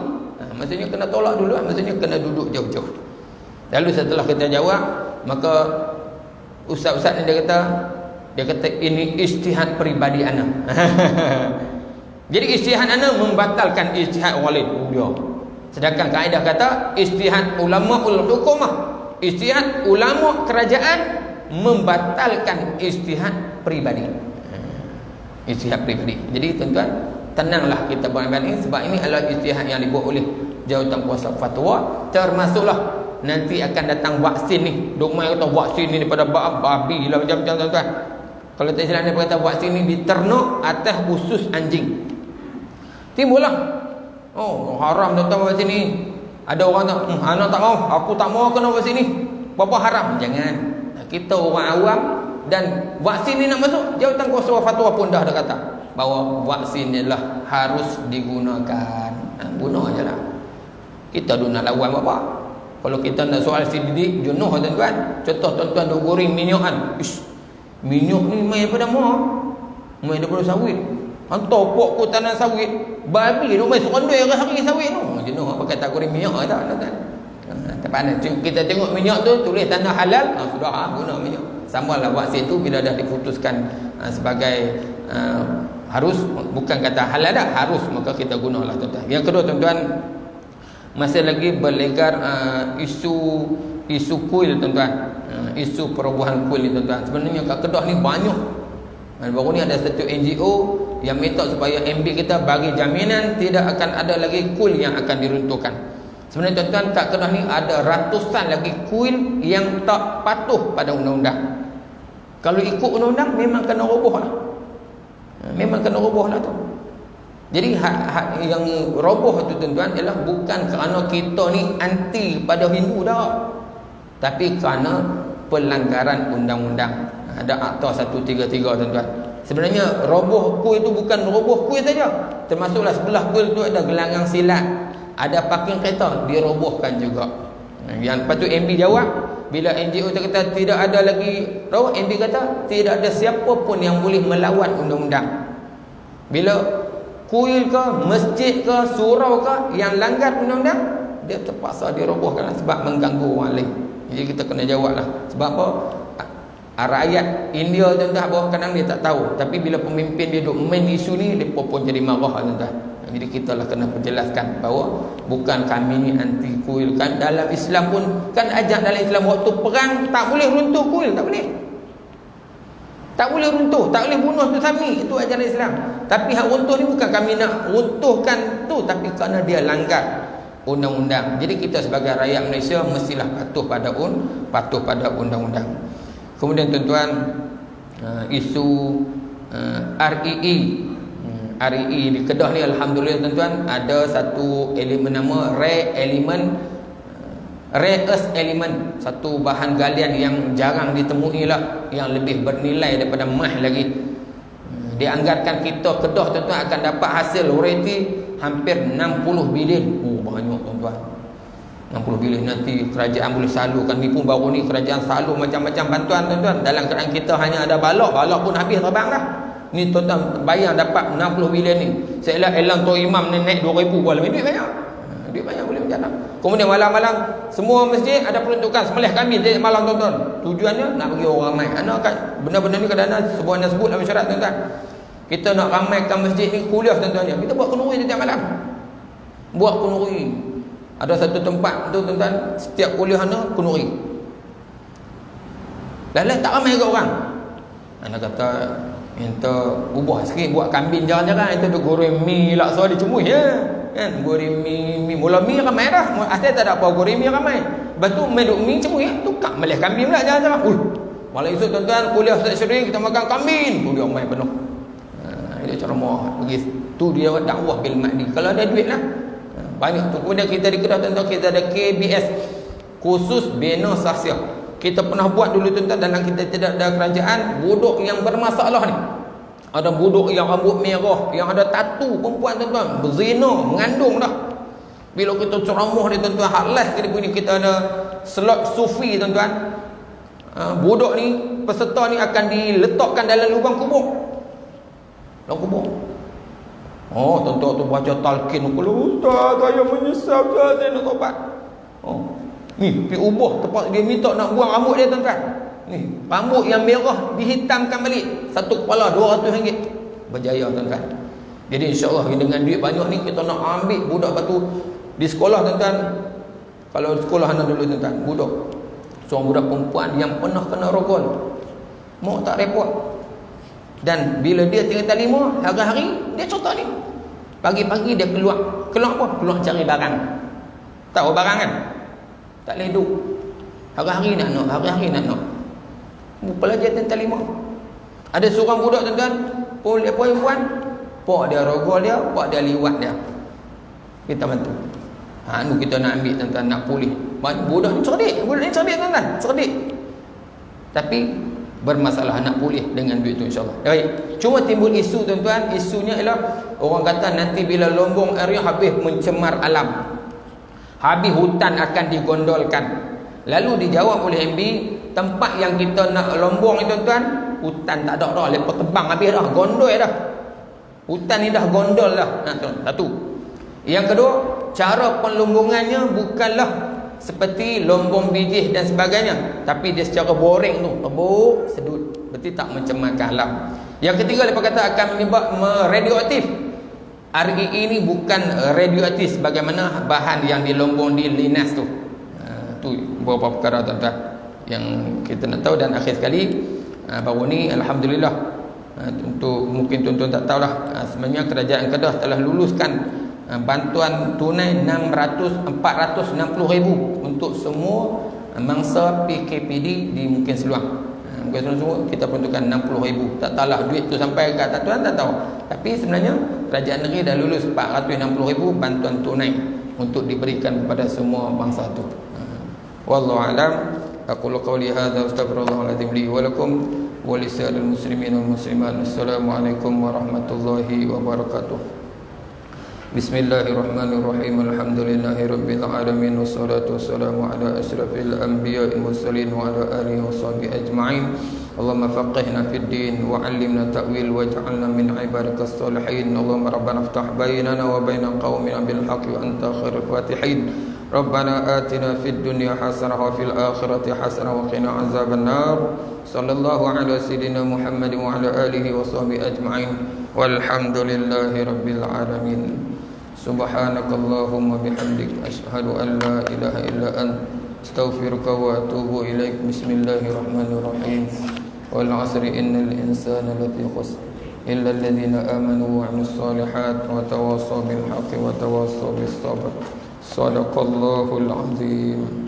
Maksudnya kena tolak dulu, maksudnya kena duduk jauh-jauh. Lalu setelah kita jawab, maka ustaz-ustaz ni dia kata ini ijtihad peribadi ana. Jadi ijtihad ana membatalkan ijtihad orang lain. Dia. Sedangkan kaedah kata ijtihad ulama-ul hukumah, ijtihad ulama kerajaan membatalkan ijtihad peribadi. Ijtihad peribadi. Jadi tuan-tuan, tenanglah kita buat ini, sebab ini adalah ijtihad yang dibuat oleh jawatan kuasa fatwa. Termasuklah nanti akan datang vaksin ni. Dok mai kata vaksin ni daripada babi lah macam-macam, tuan-tuan. Kalau tak silap dia kata vaksin ni diternak atas usus anjing. Timbullah, haram tuan-tuan vaksin ni. Ada orang tak, anak tak mau, aku tak mau kena vaksin ni. Bapa haram. Jangan. Kita orang awam dan vaksin ni nak masuk, Jabatan Kuasa Fatwa pun dah ada kata bahawa vaksin ni lah harus digunakan. Guna je lah. Kita duk nak lawan apa? Kalau kita nak soal sidik jenuh tuan-tuan. Contoh tuan-tuan duk goreng minyak kan. Minyak ni main daripada mana? Main daripada sawit. Hantar pok ku tanah sawit. Babi duk main serondoi hari sawit tu. Jenuh apa kata goreng minyak tak tuan-tuan. Tepat kita tengok minyak tu tulis tanah halal, sudah guna minyak. Samalah vaksin tu bila dah diputuskan sebagai harus, bukan kata halal dah, harus, maka kita gunalah tuan-tuan. Yang kedua tuan-tuan, masih lagi berlegar isu kuil tuan-tuan. Isu perubahan kuil ni tuan-tuan. Sebenarnya kat Kedah ni banyak. Baru ni ada satu NGO yang minta supaya MB kita bagi jaminan tidak akan ada lagi kuil yang akan diruntuhkan. Sebenarnya tuan-tuan, kat Kedah ni ada ratusan lagi kuil yang tak patuh pada undang-undang. Kalau ikut undang-undang memang kena roboh lah. Memang kena roboh lah tu. Jadi yang roboh tu tuan-tuan ialah bukan kerana kita ni anti pada Hindu dah, tapi kerana pelanggaran undang-undang. Ada Akta 133 tuan-tuan. Sebenarnya roboh kuil tu bukan roboh kuil saja, termasuklah sebelah kuil tu ada gelanggang silat, ada parking kereta, dirobohkan juga. Yang lepas tu MB jawab, bila NGO tu kata tidak ada lagi roboh, MB kata tidak ada siapa pun yang boleh melawan undang-undang. Bila kuil ke, masjid ke, surau ke yang langgar undang-undang, dia terpaksa dirobohkan sebab mengganggu orang lain. Jadi kita kena jawab lah. Sebab apa? Rakyat India tuan-tuan bawah kanan dia tak tahu, tapi bila pemimpin dia duk main isu ni, dia pun jadi marah tuan-tuan. Jadi kita lah kena perjelaskan bahawa bukan kami ni anti kuil. Kan dalam Islam pun kan ajak dalam Islam waktu perang tak boleh runtuh kuil, tak boleh. Tak boleh runtuh, tak boleh bunuh tu sami, itu ajaran Islam. Tapi hak runtuh ni bukan kami nak runtuhkan tu, tapi kerana dia langgar undang-undang. Jadi kita sebagai rakyat Malaysia mestilah patuh pada undang-undang. Kemudian tuan-tuan, isu REE di Kedah ni alhamdulillah tuan-tuan ada satu elemen nama rare earth element, satu bahan galian yang jarang ditemui lah, yang lebih bernilai daripada emas lagi. Dianggarkan kita Kedah tuan-tuan akan dapat hasil royalti hampir 60 bilion. Banyak tuan-tuan. 60 bilion. Nanti kerajaan boleh salurkan. Ni pun baru ni kerajaan salur macam-macam bantuan tuan-tuan. Dalam keadaan kita hanya ada balok pun habis terbang dah. Ni tuan-tuan bayang dapat 60 bilion ni. Seelah elang Tok Imam ni naik 2,000 buat lebih, duit banyak. Duit banyak boleh menjana. Kemudian malam-malam semua masjid ada peruntukan sembelih kambing setiap malam tuan-tuan. Tujuannya nak bagi orang ramai. Benda-benda ni kadang-kadang sebuah anda sebut dalam syarat tuan-tuan. Kita nak ramaikan masjid ni kuliah tuan-tuan. Kita buat kenduri setiap malam. Buat kenduri. Ada satu tempat tu tuan-tuan, setiap kuliah ni kenduri. Lain-lain tak ramai ke orang. Anda kata minta ubah sikit, buat kambing jarang-jarang. Itu tu goreng mi laksa dicemui ya. Kan goreng mi mula mi ramai dah. Asal tak ada apa goreng mi ramai. Lepas tu meduk mi cemui tukar melih kambing pula jarang-jarang. Malam esok tuan-tuan kuliah Ustaz Syirih kita makan kambing. Tu dia mai penuh. Dia ceramah bagi tu dia dakwah bil mahdi. Kalau ada duit lah. Banyak tu. Kemudian kita di Kedah tuan-tuan kita ada KBS, khusus bina sahsiah. Kita pernah buat dulu tuan-tuan dalam kita tidak ada kerajaan, budak yang bermasalah ni. Ada budak yang rambut merah, yang ada tatu perempuan tuan-tuan, berzina, mengandung dah. Bila kita ceramah dia tuan-tuan, hak last kali bunyi kita ada slot sufi tuan-tuan. Budak ni, peserta ni akan diletakkan dalam lubang kubur. Dalam kubur. Tuan-tuan tu baca talqin. Kalau ustaz saya menyesal, ustaz saya nak tobat. Ni pergi ubah tempat dia minta nak buang rambut dia tuan-tuan. Ni rambut yang merah dihitamkan balik. Satu kepala RM200. Berjaya tuan-tuan. Jadi insya-Allah dengan duit banyak ni kita nak ambil budak batu di sekolah tuan-tuan. Kalau sekolah anak dulu tuan-tuan, budak seorang budak perempuan yang pernah kena rogol. Mau tak repot. Dan bila dia tinggal talima, hari-hari dia contoh ni. Pagi-pagi dia keluar. Keluar apa? Keluar cari barang. Tahu barang kan? Tak boleh duduk. Hari-hari nak. Pelajar tentang lima. Ada seorang budak tuan-tuan, perempuan, pak dia rogol dia, pak dia liwat dia. Kita bantu. Anu kita nak ambil tuan-tuan, nak pulih. Budak ni cerdik, budak ni cerdik tuan-tuan, cerdik. Tapi bermasalah nak pulih dengan duit tu insya-Allah. Baik. Cuma timbul isu tuan-tuan, isunya ialah orang kata nanti bila Lombong area habis mencemar alam, habis hutan akan digondolkan. Lalu dijawab oleh MB, tempat yang kita nak Lombong ni tuan-tuan, hutan tak ada dah, lepas tebang habis dah, gondol dah. Hutan ni dah gondol dah. Satu. Yang kedua, cara penlombongannya bukanlah seperti lombong bijih dan sebagainya, tapi dia secara boring tu, tebuk, sedut, berarti tak mencemarkan alam. Yang ketiga, lepas kata akan menyebab radioaktif. REE ni bukan radioaktif sebagaimana bahan yang dilombong di Linas tu. Tu beberapa perkara tuan-tuan yang kita nak tahu. Dan akhir sekali, baru ni alhamdulillah, untuk mungkin tuan-tuan tak tahulah, sebenarnya kerajaan Kedah telah luluskan bantuan tunai 460,000 untuk semua mangsa PKPD di Mungkin Seluang. Mungkin Seluang semua kita peruntukkan 60,000. Tak tahulah duit tu sampai kat tuan tak tahu. Tapi sebenarnya kerajaan negeri dah lulus 460,000 bantuan tunai untuk diberikan kepada semua bangsa tu. Wallahu a'lam. Aqulu qawli hadza astaghfirullahal azim li wa lakum wa lisa'il muslimin wal muslimat. Assalamualaikum warahmatullahi wabarakatuh. Bismillahirrahmanirrahim. Alhamdulillahirabbil alamin wassalatu wassalamu ala asyrafil anbiya'i mursalin wa ala alihi washabihi ajma'in. Allahumma faqihna fid din wa 'allimna ta'wil waj'alna min ibadikas salihin. Allahumma rabbana iftah bainana wa baina qaumina bil haqqi wa anta khairul fatihin. Rabbana atina fid dunya hasanah wa fil akhirati hasanah wa qina azaban nar. Sallallahu ala sayyidina Muhammadin wa ala alihi washabihi ajma'in. Walhamdulillahi rabbil alamin. Subhanakallahumma bihamdik asyhadu an la ilaha illa ant astaghfiruka wa atubu ilaik. Bismillahirrahmanirrahim. Wal 'asri innal insana lafi khusr illa alladhina amanu wa 'amilus solihat wa tawassaw bil haqqi wa tawassaw bis sabr. Sadaqallahul azim.